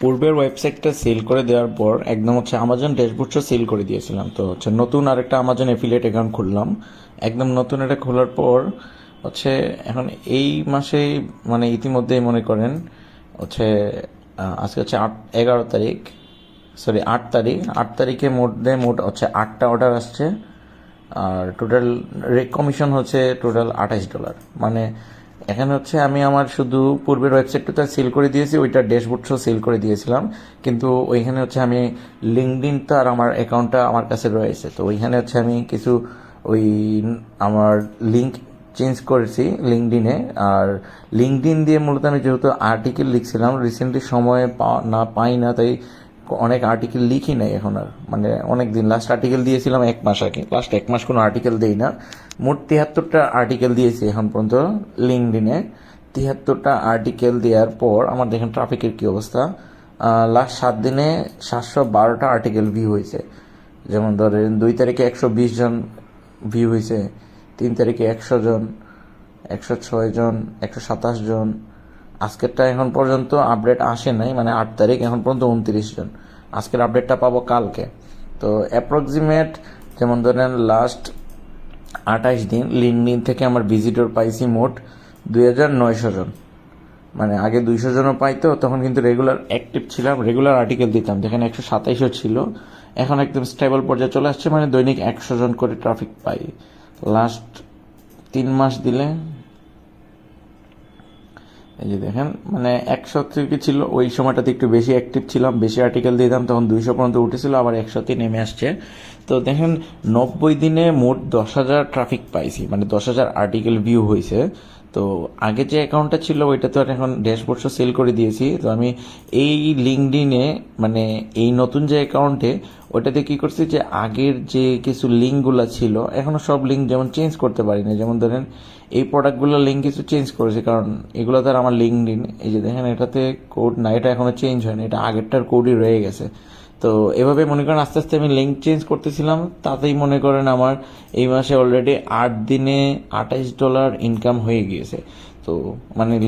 পূর্বের ওয়েবসাইটটা সেল করে দেওয়ার পর একদম আমাজন ড্যাশবোর্ডটা সেল করে দিয়েছিলাম। তো নতুন আরেকটা আমাজন অ্যাফিলিয়েট অ্যাকাউন্ট খুললাম। একদম নতুন এটা খোলার পর এখন এই মাসেই ইতিমধ্যেই মনে করেন আজকে 11 তারিখ, সরি 8 তারিখ। 8 তারিখে মোট 8টা অর্ডার আসছে। আর টোটাল কমিশন টোটাল $28। এখানে আমি আমার শুধু পূর্বের ওয়েবসাইটটা সেল করে দিয়েছি, ওইটা ড্যাশবোর্ডও সেল করে দিয়েছিলাম। কিন্তু ওইখানে আমি লিঙ্কডইনটা আর আমার অ্যাকাউন্টটা আমার কাছে রয়েছে। তো ওইখানে আমি কিছু ওই আমার লিঙ্ক চেঞ্জ করেছি লিঙ্কডইনে। আর লিঙ্কডইন দিয়ে মূলত আমি যেহেতু আর্টিকেল লিখছিলাম, রিসেন্টলি সময় পাই না, তাই অনেক আর্টিকেল লিখি নাই এখন আর। অনেক দিন, লাস্ট আর্টিকেল দিয়েছিলাম 1 মাস আগে। লাস্ট 1 মাস কোনো আর্টিকেল দেই না। মোট 73টা আর্টিকেল দিয়েছি এখন পর্যন্ত লিঙ্কডইনে। 73টা আর্টিকেল দেওয়ার পর আমার দেখেন ট্রাফিকের কি অবস্থা। লাস্ট 7 দিনে 712টা আর্টিকেল ভিউ হয়েছে। যেমন ধরেন 2 তারিখে 120 জন ভিউ হয়েছে, 3 তারিখে 100 জন, 106 জন, 127 জন। আজকেরটা এখন পর্যন্ত আপডেট আসে নাই, 8 তারিখ, এখন পর্যন্ত 29 জন। আজকের আপডেটটা পাবো কালকে। তো অ্যাপ্রক্সিমেট যেমন ধরেন লাস্ট 28 দিন লিঙ্কডইন থেকে আমার ভিজিটর পাইছি মোট 2900 জন। আগে 200 জনও পাইতো, তখন কিন্তু রেগুলার অ্যাক্টিভ ছিলাম, রেগুলার আর্টিকেল দিতাম, যেখানে 127ও ছিল। এখন একদম স্টেবল পর্যায়ে চলে আসছে, দৈনিক 100 জন করে ট্রাফিক পাই। লাস্ট 3 মাস দিলে এই যে দেখেন 100 থেকে ছিল, ওই সময়টাতে একটু বেশি অ্যাক্টিভ ছিলাম, বেশি আর্টিকেল দিতাম, তখন 200 পর্যন্ত উঠেছিল, আবার 100তে নেমে আসছে। তো দেখেন 90 দিনে মোট 10,000 ট্রাফিক পাইছি, 10,000 আর্টিকেল ভিউ হয়েছে। তো আগে যে অ্যাকাউন্টটা ছিল ওইটা তো আর এখন ড্যাশবোর্ডও সেল করে দিয়েছি। তো আমি এই লিঙ্কডইনে এই নতুন যে অ্যাকাউন্টে ওইটাতে কি করছি, যে আগের যে কিছু লিঙ্কগুলো ছিল এখনো সব লিঙ্ক যেমন চেঞ্জ করতে পারি না। যেমন ধরেন এই প্রোডাক্টগুলোর লিঙ্ক কিছু চেঞ্জ করেছি, কারণ এগুলো তো আর আমার লিঙ্কডইন, এই যে দেখেন এটাতে কোড না, এটা এখনো চেঞ্জ হয়নি, এটা আগেরটার কোডই রয়ে গেছে। তো এভাবে মনে করেন আস্তে আস্তে আমি লিঙ্ক চেঞ্জ করতেছিলাম, তাতেই মনে করেন আমার এই মাসে অলরেডি 8 দিনে $28 ইনকাম হয়ে গিয়েছে। তো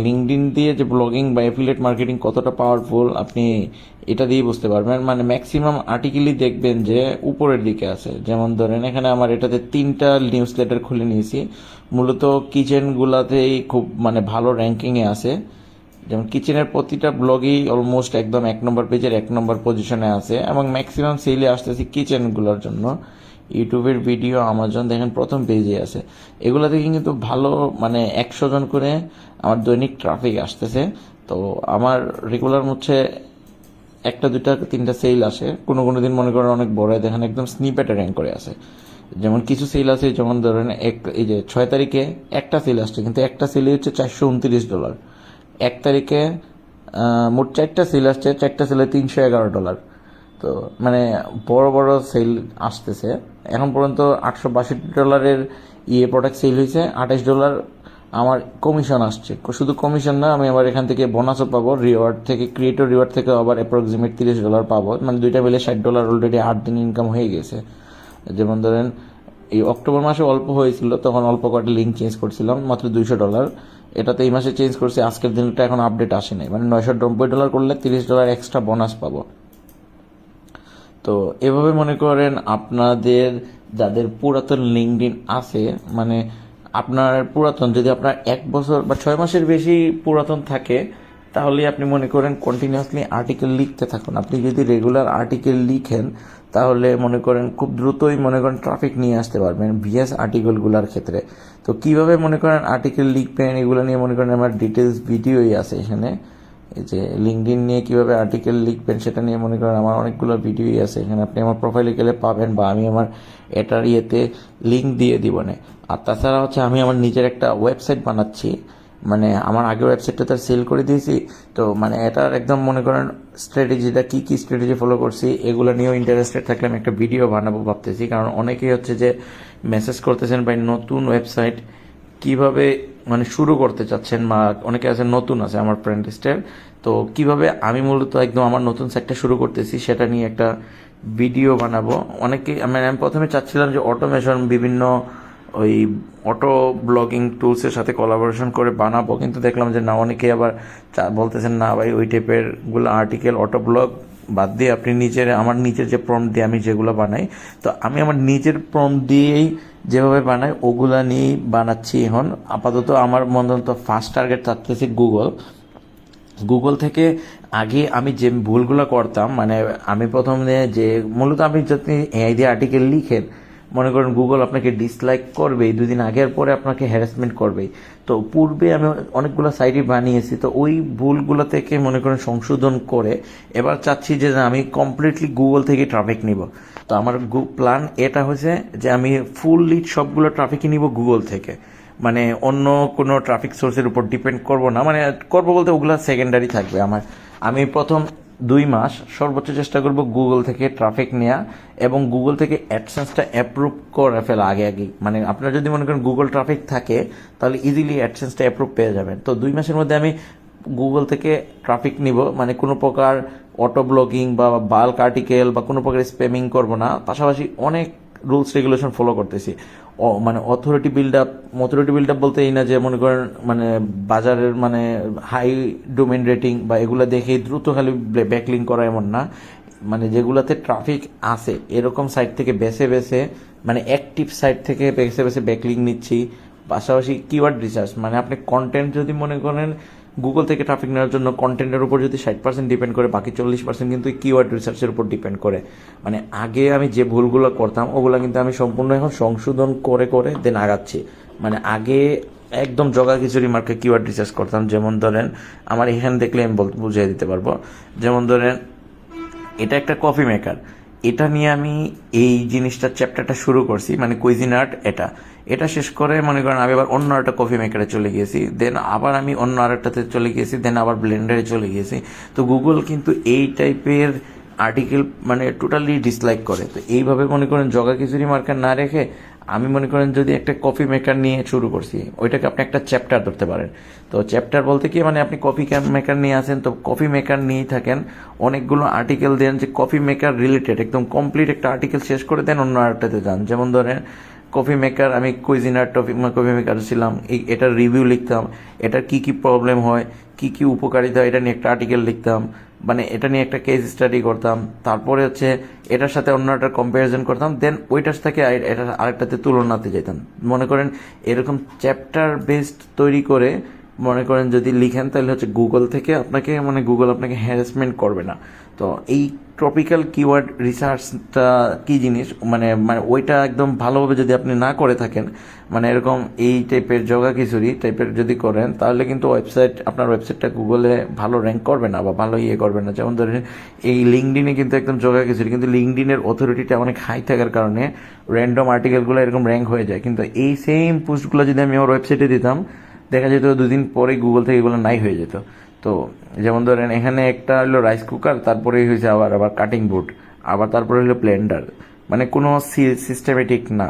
লিঙ্কডইন দিয়ে যে ব্লগিং বা অ্যাফিলিয়েট মার্কেটিং কতটা পাওয়ারফুল আপনি এটা দিয়ে বুঝতে পারবেন। ম্যাক্সিমাম আর্টিকেলই দেখবেন যে উপরের দিকে আছে। যেমন ধরেন এখানে আমার এটাতে 3টা নিউজ লেটার খুলে নিয়েছি, মূলত কিচেনগুলাতেই খুব ভালো র্যাঙ্কিংয়ে আছে। যেমন কিচেনের প্রতিটা ব্লগই অলমোস্ট একদম 1 নম্বর পেজের 1 নম্বর পজিশনে আছে, এবং ম্যাক্সিমাম সেলে আসতেছে কিচেনগুলোর জন্য। ইউটিউবের ভিডিও, আমাজন দেখেন প্রথম পেজে আছে। এগুলো থেকে কিন্তু ভালো 100 জন করে আমার দৈনিক ট্রাফিক আসতেছে। তো আমার রেগুলার 1টা 2টা 3টা সেল আসে, কোনো কোনো দিন মনে করেন অনেক বড়, দেখেন একদম স্নিপেটে র্যাঙ্ক করে আছে। যেমন কিছু সেল আছে, যেমন ধরেন এই যে 6 তারিখে একটা সেল আসছে, কিন্তু একটা সেলে হচ্ছে $429। 1 তারিখে মোট 4টা সেল আসছে, 4টা সেলে $311। তো বড় বড় সেল আসতেছে। এখন পর্যন্ত $862 প্রোডাক্ট সেল হয়েছে, $28 আমার কমিশন আসছে। শুধু কমিশন না, আমি আবার এখান থেকে বোনাসও পাবো, রিওয়ার্ড থেকে, ক্রিয়েটর রিওয়ার্ড থেকে আবার অ্যাপ্রক্সিমেট $30 পাবো। দুইটা মিলে $60 অলরেডি 8 দিন ইনকাম হয়ে গেছে। যেমন ধরেন এই অক্টোবর মাসে অল্প হয়েছিল, তখন অল্প কয়েকটা লিঙ্ক চেঞ্জ করছিলাম, মাত্র $200। এটাতে এই মাসে চেঞ্জ করছি, আজকের দিনটা এখন আপডেট আসে নাই। $990 করলে $30 এক্সট্রা বোনাস পাবো। তো এভাবে মনে করেন আপনাদের যাদের পুরাতন লিঙ্কডইন আছে, আপনার পুরাতন, যদি আপনার 1 বছর বা 6 মাসের বেশি পুরাতন থাকে, তাহলে আপনি মনে করেন কন্টিনিউয়াসলি আর্টিকেল লিখতে থাকুন। আপনি যদি রেগুলার আর্টিকেল লিখেন, তাহলে মনে করেন খুব দ্রুতই মনে করেন ট্রাফিক নিয়ে আসতে পারবেন ভিএস আর্টিকেলগুলোর ক্ষেত্রে। তো কিভাবে মনে করেন আর্টিকেল লিখবেন, এগুলো নিয়ে মনে করেন আমার ডিটেলস ভিডিওই আছে এখানে। এই যে লিঙ্কডইন নিয়ে কিভাবে আর্টিকেল লিখবেন সেটা নিয়ে মনে করেন আমার অনেকগুলো ভিডিওই আছে এখানে, আপনি আমার প্রোফাইলে গেলে পাবেন, বা আমি আমার এটার লিঙ্ক দিয়ে দিব না। আর তাছাড়া আমি আমার নিজের একটা ওয়েবসাইট বানাচ্ছি। আমার আগের ওয়েবসাইটটা তার সেল করে দিয়েছি। তো এটার একদম মনে করেন স্ট্র্যাটেজিটা কি স্ট্র্যাটেজি ফলো করছি এগুলো নিয়েও ইন্টারেস্টেড থাকলে আমি একটা ভিডিও বানাবো ভাবতেছি। কারণ অনেকেই যে মেসেজ করতেছেন ভাই নতুন ওয়েবসাইট কিভাবে শুরু করতে চাচ্ছেন, বা অনেকে আছে নতুন আছে আমার ফ্রেন্ড লিস্টের। তো কিভাবে আমি মূলত একদম আমার নতুন সাইটটা শুরু করতেছি সেটা নিয়ে একটা ভিডিও বানাবো। অনেকে আমি প্রথমে চাচ্ছিলাম যে অটোমেশন, বিভিন্ন ওই অটো ব্লগিং টুলসের সাথে কোলাবোরেশন করে বানাবো, কিন্তু দেখলাম যে না, অনেকে আবার বলতেছেন না ভাই ওই টাইপের গুলো আর্টিকেল অটো ব্লগ বাদ দিয়ে আপনি আমার নিজের যে প্রম্পট দিয়ে আমি যেগুলো বানাই, তো আমি আমার নিজের প্রম্পট দিয়েই যেভাবে বানাই ওগুলা নিয়েই বানাচ্ছি এখন আপাতত। আমার মনে তো ফার্স্ট টার্গেট থাকতেছে গুগল থেকে। আগে আমি যে ভুলগুলো করতাম, মানে আমি প্রথমে যে মূলত আপনি যদি এআই দিয়ে আর্টিকেল লিখেন, মনে করেন গুগল আপনাকে ডিসলাইক করবেই 2 দিন আগের পরে আপনাকে হ্যারাসমেন্ট করবেই। তো পূর্বে আমি অনেকগুলো সাইটই বানিয়েছি, তো ওই ভুলগুলো থেকে মনে করেন সংশোধন করে এবার চাচ্ছি যে আমি কমপ্লিটলি গুগল থেকে ট্রাফিক নিব। তো আমার প্ল্যান এটা হয়েছে যে আমি ফুললি সবগুলো ট্রাফিকই নিব গুগল থেকে, মানে অন্য কোনো ট্রাফিক সোর্সের উপর ডিপেন্ড করব না। মানে করব বলতে ওগুলো সেকেন্ডারি থাকবে আমার। আমি প্রথম 2 মাস সর্বোচ্চ চেষ্টা করব গুগল থেকে ট্রাফিক নেওয়া এবং গুগল থেকে অ্যাডসেন্সটা অ্যাপ্রুভ করে ফেলা আগে। মানে আপনার যদি মনে করেন গুগল ট্রাফিক থাকে তাহলে ইজিলি অ্যাডসেন্সটা অ্যাপ্রুভ পেয়ে যাবেন। তো 2 মাসের মধ্যে আমি গুগল থেকে ট্রাফিক নিব, মানে কোনো প্রকার অটো ব্লগিং বা বাল্ক আর্টিকেল বা কোনো প্রকার স্প্যামিং করব না। পাশাপাশি অনেক রুলস রেগুলেশন ফলো করতেছি। মানে অথরিটি বিল্ড আপ বলতে এই না যে মনে করেন মানে বাজারের মানে হাই ডোমেন রেটিং বা এগুলো দেখে দ্রুত খালি ব্যাকলিং করা এমন না। মানে যেগুলোতে ট্রাফিক আছে এরকম সাইট থেকে বেছে মানে অ্যাক্টিভ সাইট থেকে বেছে ব্যাকলিং নিচ্ছি। পাশাপাশি কিওয়ার্ড রিসার্চ, মানে আপনি কন্টেন্ট যদি মনে করেন গুগল থেকে ট্রাফিক নেওয়ার জন্য কন্টেন্টের উপর যদি 60% ডিপেন্ড করে, বাকি 40% কিন্তু কিওয়ার্ড রিসার্চের উপর ডিপেন্ড করে। মানে আগে আমি যে ভুলগুলো করতাম ওগুলো কিন্তু আমি সম্পূর্ণ এখন সংশোধন করে দেন আগাচ্ছি। মানে আগে একদম জগা খিচুড়ি মার্কে কিওয়ার্ড রিসার্চ করতাম। যেমন ধরেন আমার এখানে দেখলে আমি বুঝিয়ে দিতে পারবো। যেমন ধরেন এটা একটা কফি মেকার, এটা নিয়ে আমি এই জিনিসটা চ্যাপ্টারটা শুরু করছি, মানে কুইজিন আর্ট। এটা শেষ করে মনে করেন আমি আবার অন্য একটা কফি মেকারে চলে গিয়েছি, দেন আবার আমি অন্য আরেকটাতে চলে গিয়েছি, দেন আবার ব্লেন্ডারে চলে গিয়েছি। তো গুগল কিন্তু এই টাইপের আর্টিকেল মানে টোটালি ডিসলাইক করে। তো এইভাবে মনে করেন জগা খিচুড়ি মার্কার না রেখে আমি মনে করেন যদি একটা কফি মেকার নিয়ে শুরু করছি, ওইটাকে আপনি একটা চ্যাপ্টার ধরতে পারেন। তো চ্যাপ্টার বলতে কি, মানে আপনি কফি মেকার নিয়ে আসেন, তো কফি মেকার নিয়েই থাকেন, অনেকগুলো আর্টিকেল দেন যে কফি মেকার রিলেটেড, একদম কমপ্লিট একটা আর্টিকেল শেষ করে দেন অন্য আরেকটাতে যান। যেমন ধরেন কফি মেকার, আমি কুইজিনার কফি মেকার ছিলাম, এটার রিভিউ লিখতাম, এটার কি কি প্রবলেম হয়, কি কি উপকারিতা, এটা নিয়ে একটা আর্টিকেল লিখতাম, মানে এটা নিয়ে একটা কেস স্টাডি করতাম। তারপরে হচ্ছে এটার সাথে অন্য একটা কম্পারিজন করতাম, দেন ওইটার থেকে এটা আরেকটাতে তুলনাতে যেতাম। মনে করেন এরকম চ্যাপ্টার বেসড তৈরি করে মনে করেন যদি লিখেন তাহলে হচ্ছে গুগল থেকে আপনাকে মানে গুগল আপনাকে হ্যারাসমেন্ট করবে না। তো এই টপিক্যাল কিওয়ার্ড রিসার্চটা কি জিনিস, মানে মানে ওইটা একদম ভালোভাবে যদি আপনি না করে থাকেন, মানে এরকম এই টাইপের জগা খিচুড়ি টাইপের যদি করেন, তাহলে কিন্তু আপনার ওয়েবসাইটটা গুগলে ভালো র্যাঙ্ক করবে না বা ভালো করবে না। যেমন ধরেন এই লিঙ্কডিনে কিন্তু একদম জগা খিচুড়ি, কিন্তু লিঙ্কডিনের অথরিটিটা অনেক হাই থাকার কারণে র্যান্ডম আর্টিকেলগুলো এরকম র্যাঙ্ক হয়ে যায়। কিন্তু এই সেম পোস্টগুলো যদি আমি আমার ওয়েবসাইটে দিতাম, দেখা যেত 2 দিন পরে গুগল থেকে এগুলো নাই হয়ে যেত। তো যেমন ধরেন এখানে একটা হলো রাইস কুকার, তারপরেই হয়েছে আবার কাটিং বোর্ড, আবার তারপরে হলো ব্লেন্ডার, মানে কোনো সিস্টেমেটিক না,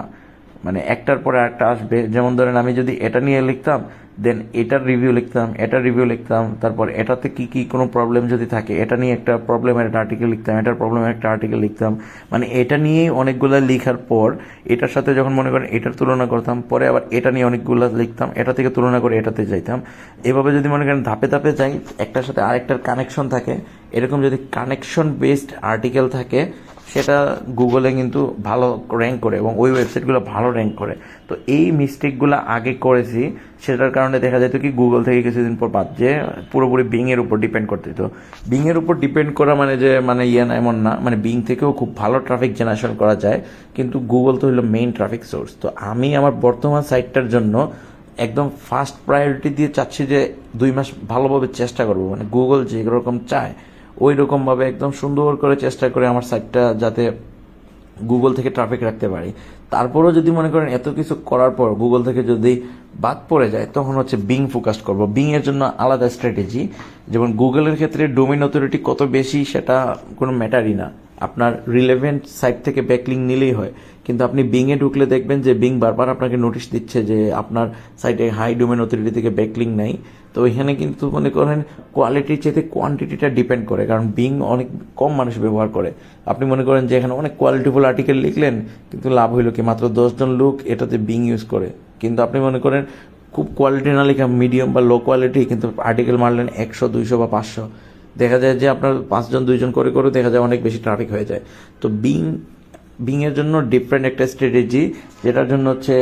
মানে একটার পরে একটা আসবে। যেমন ধরেন আমি যদি এটা নিয়ে লিখতাম, দেন এটার রিভিউ লিখতাম, তারপর এটাতে কি কি কোনো প্রবলেম যদি থাকে এটা নিয়ে একটা প্রবলেমের একটা আর্টিকেল লিখতাম, এটার প্রবলেমের একটা আর্টিকেল লিখতাম, মানে এটা নিয়েই অনেকগুলো লিখার পর এটার সাথে যখন মনে করেন এটার তুলনা করতাম, পরে আবার এটা নিয়ে অনেকগুলো লিখতাম, এটা থেকে তুলনা করে এটাতে যাইতাম। এভাবে যদি মনে করেন ধাপে ধাপে যাই, একটার সাথে আরেকটার কানেকশন থাকে, এরকম যদি কানেকশন বেসড আর্টিকেল থাকে সেটা গুগলে কিন্তু ভালো র্যাঙ্ক করে এবং ওই ওয়েবসাইটগুলো ভালো র্যাঙ্ক করে। তো এই মিস্টেকগুলো আগে করেছি, সেটার কারণে দেখা যেত কি গুগল থেকে কিছুদিন পর বাদ যে পুরোপুরি বিংয়ের উপর ডিপেন্ড করতে হতো। বিংয়ের উপর ডিপেন্ড করা মানে যে মানে না এমন না, মানে বিং থেকেও খুব ভালো ট্রাফিক জেনারেশন করা যায়, কিন্তু গুগল তো হলো মেইন ট্রাফিক সোর্স। তো আমি আমার বর্তমান সাইটটার জন্য একদম ফার্স্ট প্রায়োরিটি দিয়ে চাচ্ছি যে 2 মাস ভালোভাবে চেষ্টা করবো, মানে গুগল যেরকম চায় ওই রকমভাবে একদম সুন্দর করে চেষ্টা করে আমার সাইটটা যাতে গুগল থেকে ট্রাফিক রাখতে পারি। তারপরেও যদি মনে করেন এত কিছু করার পর গুগল থেকে যদি বাদ পড়ে যায়, তখন হচ্ছে বিং ফোকাস করব। বিং এর জন্য আলাদা স্ট্র্যাটেজি। যেমন গুগলের ক্ষেত্রে ডোমেইন অথরিটি কত বেশি সেটা কোনো ম্যাটারই না, আপনার রিলেভেন্ট সাইট থেকে ব্যাকলিং নিলেই হয়। কিন্তু আপনি বিংয়ে ঢুকলে দেখবেন যে বিং বারবার আপনাকে নোটিশ দিচ্ছে যে আপনার সাইটে হাই ডোমেন অথরিটি থেকে ব্যাকলিং নাই। তো এখানে কিন্তু মনে করেন কোয়ালিটির চেয়ে কোয়ান্টিটিটা ডিপেন্ড করে, কারণ বিং অনেক কম মানুষ ব্যবহার করে। আপনি মনে করেন যে এখানে অনেক কোয়ালিটিফুল আর্টিকেল লিখলেন, কিন্তু লাভ হইলো কি মাত্র 10 জন লোক এটাতে বিং ইউজ করে। কিন্তু আপনি মনে করেন খুব কোয়ালিটি না লিখে মিডিয়াম বা লো কোয়ালিটি কিন্তু আর্টিকেল মারলেন 100, 200 বা 500, দেখা যায় যে আপনার 5 জন 2 জন করে করে দেখা যায় অনেক বেশি ট্রাফিক হয়ে যায়। তো বিংয়ের জন্য ডিফারেন্ট একটা স্ট্র্যাটেজি, যেটার জন্য হচ্ছে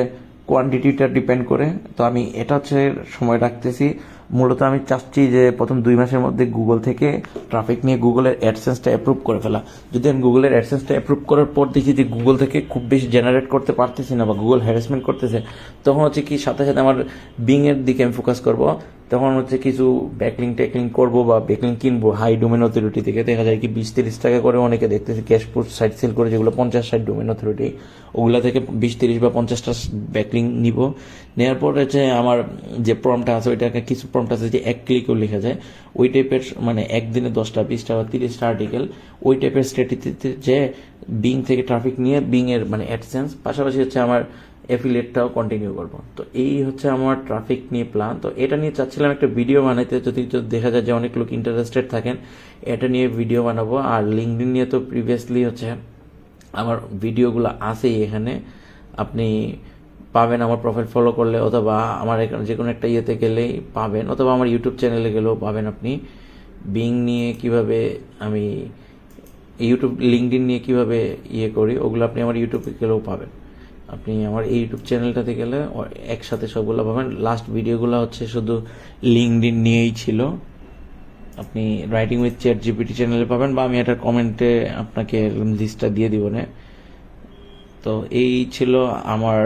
কোয়ান্টিটিটা ডিপেন্ড করে। তো আমি এটা হচ্ছে সময় রাখতেছি। মূলত আমি চাচ্ছি যে প্রথম 2 মাসের মধ্যে গুগল থেকে ট্রাফিক নিয়ে গুগলের অ্যাডসেন্সটা অ্যাপ্রুভ করে ফেলা। যদি আমি গুগলের অ্যাডসেন্সটা অ্যাপ্রুভ করার পর দেখি যে গুগল থেকে খুব বেশি জেনারেট করতে পারতেছি না বা গুগল হ্যারাসমেন্ট করতেছে, তখন হচ্ছে কি সাথে সাথে আমার বিংয়ের দিকে আমি ফোকাস করব। তখন হচ্ছে কিছু ব্যাকলিং করবো বা ব্যাকলিং কিনবো হাই ডোমেন অথরিটি থেকে। দেখা যায় কি 20-30 টাকা করে অনেকে দেখতেছি ক্যাশ পোস্ট সাইট সেল করে, যেগুলো 50-60 ডোমেন অথরিটি, ওগুলা থেকে 20-30 বা 50টা ব্যাকলিং নিব। নেওয়ার পর হচ্ছে আমার যে প্রম্পটটা আছে ওইটাকে, কিছু প্রম্পট আছে যে 1 ক্লিকেও লেখা যায়, ওই টাইপের মানে একদিনে 10টা 20টা বা 30টা আর্টিকেল, ওই টাইপের স্ট্র্যাটেজিতে যে বিং থেকে ট্রাফিক নিয়ে বিংয়ের মানে অ্যাডসেন্স, পাশাপাশি হচ্ছে আমার অ্যাফিলিয়েটটাও কন্টিনিউ করব। তো এই হচ্ছে আমার ট্রাফিক নিয়ে প্ল্যান। তো এটা নিয়ে চাচ্ছিলাম একটা ভিডিও বানাইতে, যদি দেখা যায় যে অনেক লোক ইন্টারেস্টেড থাকেন, এটা নিয়ে ভিডিও বানাবো। আর লিঙ্কডইন নিয়ে তো প্রিভিয়াসলি হচ্ছে আমার ভিডিওগুলো আছেই এখানে, আপনি পাবেন আমার প্রোফাইল ফলো করলে, অথবা আমার যে কোনো একটা ইয়েতে গেলেই পাবেন, অথবা আমার ইউটিউব চ্যানেলে গেলেও পাবেন। আপনি বিং নিয়ে কিভাবে আমি ইউটিউব লিঙ্কডইন নিয়ে কিভাবে ইয়ে করি, ওগুলো আপনি আমার ইউটিউবে গেলেও পাবেন। আপনি আমার এই ইউটিউব চ্যানেলটাতে গেলে একসাথে সবগুলো পাবেন। লাস্ট ভিডিওগুলো হচ্ছে শুধু লিঙ্কডইন নিয়েই ছিল, আপনি রাইটিং উইথ চ্যাট জিপিটি চ্যানেলে পাবেন, বা আমি একটা কমেন্টে আপনাকে লিস্টটা দিয়ে দিব না। তো এই ছিল আমার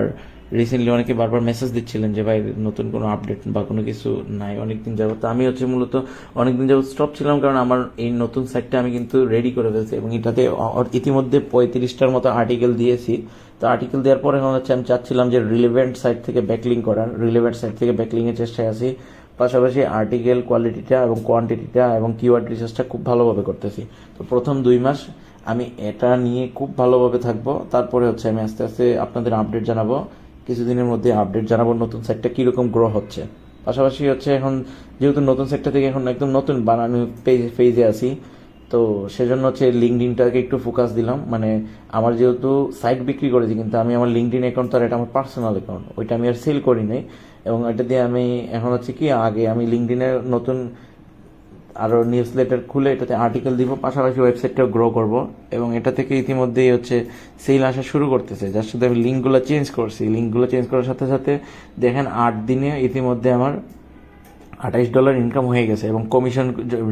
রিসেন্টলি অনেকে বারবার মেসেজ দিচ্ছিলেন যে ভাই নতুন কোনো আপডেট বা কোনো কিছু নাই অনেকদিন যাবত। তো আমি হচ্ছে মূলত অনেকদিন যাবত স্টপ ছিলাম, কারণ আমার এই নতুন সাইটটা আমি কিন্তু রেডি করে ফেলছি এবং এটাতে ইতিমধ্যে 35টার মতো আর্টিকেল দিয়েছি। তো আর্টিকেল দেওয়ার পরে এখন হচ্ছে আমি চাচ্ছিলাম যে রিলেভেন্ট সাইট থেকে ব্যাকলিং করার, রিলেভেন্ট সাইট থেকে ব্যাকলিংয়ের চেষ্টায় আছি। পাশাপাশি আর্টিকেল কোয়ালিটিটা এবং কোয়ান্টিটিটা এবং কিওয়ার্ড রিসার্চটা খুব ভালোভাবে করতেছি। তো প্রথম 2 মাস আমি এটা নিয়ে খুব ভালোভাবে থাকবো, তারপরে হচ্ছে আমি আস্তে আস্তে আপনাদের আপডেট জানাবো। কিছুদিনের মধ্যে আপডেট জানাবো নতুন সাইটটা কীরকম গ্রো হচ্ছে। পাশাপাশি হচ্ছে এখন যেহেতু নতুন সাইটটা থেকে এখন একদম নতুন বানানো পেজে আছি, তো সেজন্য হচ্ছে লিঙ্কডইনটাকে একটু ফোকাস দিলাম। মানে আমার যেহেতু সাইট বিক্রি করেছি, কিন্তু আমি আমার লিঙ্কডইন অ্যাকাউন্ট, তো আর এটা আমার পার্সোনাল অ্যাকাউন্ট, ওইটা আমি আর সেল করি নাই। এবং এটা দিয়ে আমি এখন হচ্ছে কি আগে আমি লিঙ্কডইনের নতুন আরও নিউজ লেটার খুলে এটাতে আর্টিকেল দিব, পাশাপাশি ওয়েবসাইটটাও গ্রো করব। এবং এটা থেকে ইতিমধ্যেই হচ্ছে সেল আসা শুরু করতেছে, যার সাথে আমি লিঙ্কগুলো চেঞ্জ করছি। লিঙ্কগুলো চেঞ্জ করার সাথে সাথে দেখেন 8 দিনে ইতিমধ্যে আমার $28 ইনকাম হয়ে গেছে। এবং কমিশন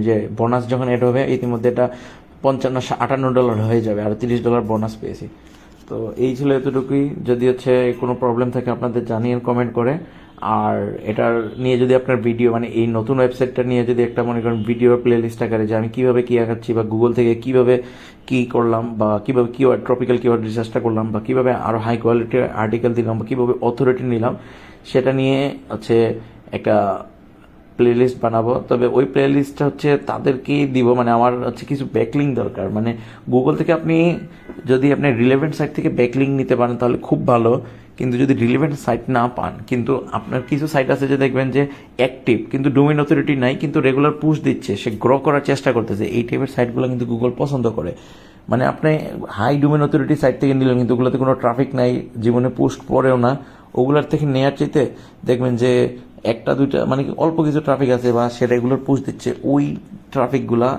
যে বোনাস যখন এড হবে, ইতিমধ্যে এটা $55-58 হয়ে যাবে, আর $30 বোনাস পেয়েছি। তো এই ছিল এতটুকুই। যদি হচ্ছে কোনো প্রবলেম থাকে আপনাদের জানিয়ে কমেন্ট করে। আর এটার নিয়ে যদি আপনার ভিডিও মানে এই নতুন ওয়েবসাইটটা নিয়ে যদি একটা মনে করেন ভিডিও প্লে লিস্ট আকারে, যে আমি কীভাবে কী আঁকাচ্ছি বা গুগল থেকে কীভাবে কী করলাম, বা কীভাবে কিওয়ার্ড ট্রপিক্যাল কিওয়ার্ড রিসার্চটা করলাম, বা কীভাবে আরও হাই কোয়ালিটির আর্টিকেল দিলাম, বা কীভাবে অথরিটি নিলাম, সেটা নিয়ে হচ্ছে একটা প্লে লিস্ট বানাবো। তবে ওই প্লে লিস্টটা হচ্ছে তাদেরকেই দিব, মানে আমার হচ্ছে কিছু ব্যাকলিং দরকার। মানে গুগল থেকে আপনি যদি আপনি রিলেভেন্ট সাইট থেকে ব্যাকলিং নিতে পারেন তাহলে খুব ভালো, কিন্তু যদি রিলেভেন্ট সাইট না পান, কিন্তু আপনার কিছু সাইট আছে যে দেখবেন যে অ্যাক্টিভ কিন্তু ডোমেইন অথরিটি নাই, কিন্তু রেগুলার পুশ দিচ্ছে, সে গ্রো করার চেষ্টা করতেছে, এই টাইপের সাইটগুলো কিন্তু গুগল পছন্দ করে। মানে আপনি হাই ডোমেইন অথরিটি সাইট থেকে নিলেন কিন্তু ওগুলোতে কোনো ট্রাফিক নাই, জীবনে পোস্ট পড়েও না, ওগুলার থেকে নেওয়ার চাইতে দেখবেন যে 1-2টা মানে অল্প কিছু ট্রাফিক আছে বা সে রেগুলার পুশ দিচ্ছে, ওই ট্রাফিকগুলা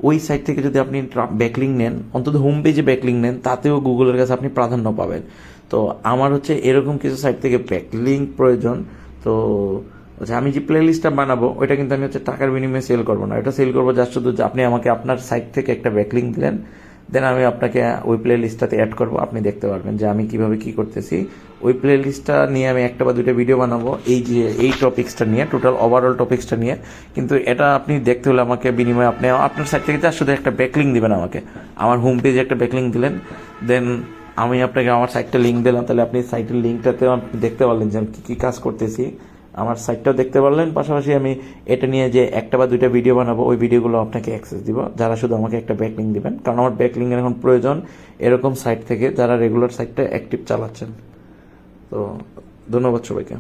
ওই সাইট থেকে যদি আপনি ব্যাকলিং নেন, অন্তত হোম পেজে ব্যাকলিং নেন, তাতেও গুগলের কাছে আপনি প্রাধান্য পাবেন। তো আমার হচ্ছে এরকম কিছু সাইট থেকে ব্যাকলিং প্রয়োজন। তো আচ্ছা, আমি যে প্লে লিস্টটা বানাবো ওইটা কিন্তু আমি হচ্ছে টাকার বিনিময়ে সেল করবো না, এটা সেল করবো জাস্ট শুধু যে আপনি আমাকে আপনার সাইট থেকে একটা ব্যাকলিং দিলেন, দেন আমি আপনাকে ওই প্লে লিস্টটাতে অ্যাড করবো, আপনি দেখতে পারবেন যে আমি কিভাবে কি করতেছি। ওই প্লে লিস্টটা নিয়ে আমি 1 বা 2টা ভিডিও বানাবো এই টপিক্সটা নিয়ে, টোটাল ওভারঅল টপিক্সটা নিয়ে। কিন্তু এটা আপনি দেখতে হলে আমাকে বিনিময়ে আপনি আপনার সাইট থেকে যা শুধু একটা ব্যাকলিং দিবেন আমাকে, আমার হোম পেজে একটা ব্যাকলিং দিলেন, দেন আমি আপনাকে আমার সাইটটা লিঙ্ক দিলাম, তাহলে আপনি সাইটের লিঙ্কটাতে আপনি দেখতে পারলেন যে আমি কী কী কাজ করতেছি। আমার সাইটটাও দেখতে পারলেন, পাশাপাশি আমি এটা নিয়ে যে একটা বা দুইটা ভিডিও বানাবো ওই ভিডিওগুলো আপনাকে অ্যাক্সেস দিব, যারা শুধু আমাকে একটা ব্যাকলিং দিবেন, কারণ আমার ব্যাকলিংয়ের এখন প্রয়োজন এরকম সাইট থেকে যারা রেগুলার সাইটটা অ্যাক্টিভ চালাচ্ছেন। তো ধন্যবাদ সবাইকে।